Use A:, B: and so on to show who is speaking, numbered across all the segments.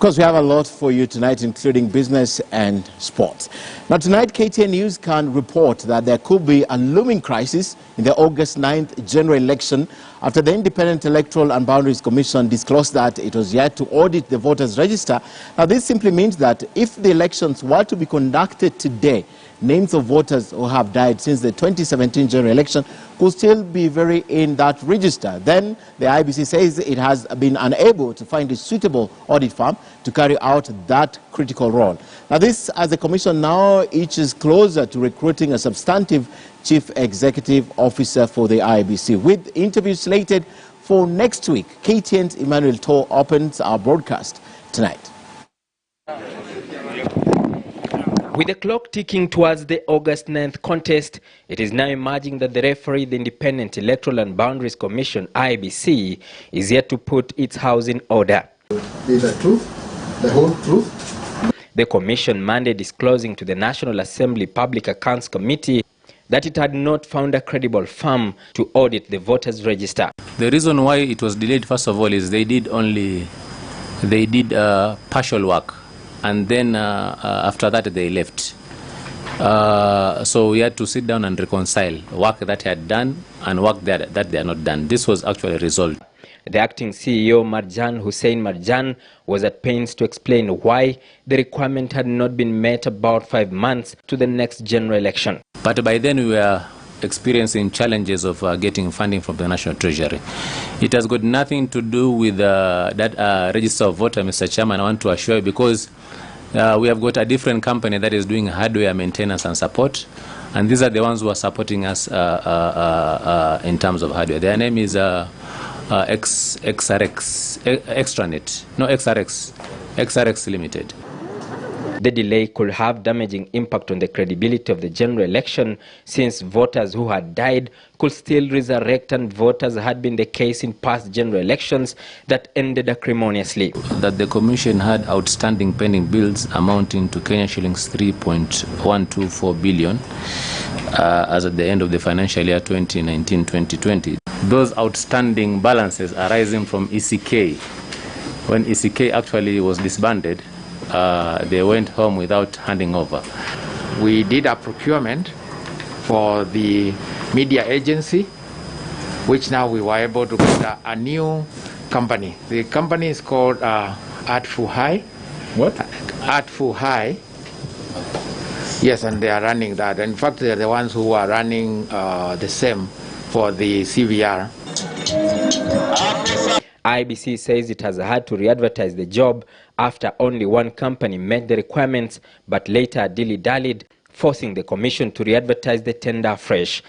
A: course, we have a lot for you tonight, including business and sports. Now, tonight, KTN News can report that there could be a looming crisis in the August 9th general election after the Independent Electoral and Boundaries Commission disclosed that it was yet to audit the voters' register. Now, this simply means that if the elections were to be conducted today, names of voters who have died since the 2017 general election could still be in that register. Then the IEBC says it has been unable to find a suitable audit firm to carry out that critical role. Now this, as the commission now inches closer to recruiting a substantive chief executive officer for the IEBC. With interviews slated for next week, KTN's Emmanuel Toh opens our broadcast tonight.
B: With the clock ticking towards the August 9th contest, it is now emerging that the referee, the Independent Electoral and Boundaries Commission, IEBC, is yet to put its house in order.
C: Be the truth, the whole truth.
B: The commission Monday disclosing to the National Assembly Public Accounts Committee that it had not found a credible firm to audit the voters' register.
D: The reason why it was delayed, first of all, is they did partial work. And then after that they left. So we had to sit down and reconcile work that they had done and work that they had not done. This was actually resolved.
B: The acting CEO, Marjan Hussein Marjan, was at pains to explain why the requirement had not been met about 5 months to the next general election.
D: But by then we were experiencing challenges of getting funding from the National Treasury. It has got nothing to do with that register of voter, Mr. Chairman, I want to assure you, because we have got a different company that is doing hardware maintenance and support, and these are the ones who are supporting us in terms of hardware. Their name is XRX Limited.
B: The delay could have damaging impact on the credibility of the general election, since voters who had died could still resurrect and vote, as had been the case in past general elections that ended acrimoniously.
D: That the commission had outstanding pending bills amounting to Kenya shillings 3.124 billion as at the end of the financial year 2019-2020. Those outstanding balances arising from ECK. When ECK actually was disbanded, they went home without handing over.
E: We did a procurement for the media agency, which now we were able to get a new company. The company is called Artful High.
C: What?
E: Artful High. Yes, and they are running that. In fact, they are the ones who are running the same for the CVR.
B: IEBC says it has had to re-advertise the job after only one company met the requirements, but later dilly-dallied, forcing the commission to re-advertise the tender afresh.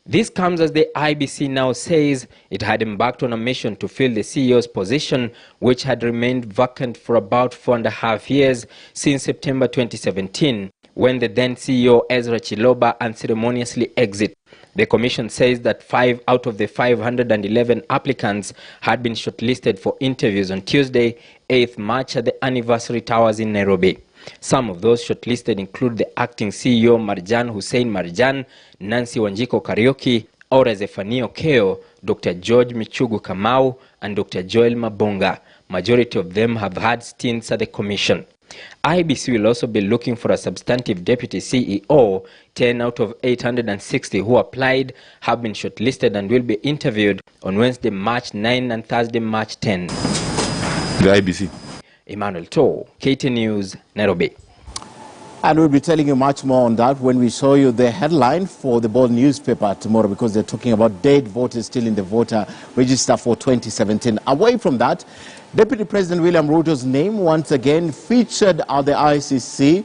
B: This comes as the IEBC now says it had embarked on a mission to fill the CEO's position, which had remained vacant for about 4.5 years since September 2017, when the then CEO Ezra Chiloba unceremoniously exited. The commission says that 5 out of the 511 applicants had been shortlisted for interviews on Tuesday, 8th March at the Anniversary Towers in Nairobi. Some of those shortlisted include the acting CEO Marjan Hussein Marjan, Nancy Wanjiko Karaoke, Aura Zephania Keo, Dr. George Michugu Kamau, and Dr. Joel Mabonga. Majority of them have had stints at the commission. IEBC will also be looking for a substantive deputy CEO. 10 out of 860 who applied have been shortlisted and will be interviewed on Wednesday, March 9 and Thursday, March 10.
C: The IEBC.
B: Emmanuel Toh, KTN News, Nairobi.
A: And we'll be telling you much more on that when we show you the headline for the Bold newspaper tomorrow, because they're talking about dead voters still in the voter register for 2017. Away from that, Deputy President William Ruto's name once again featured at the ICC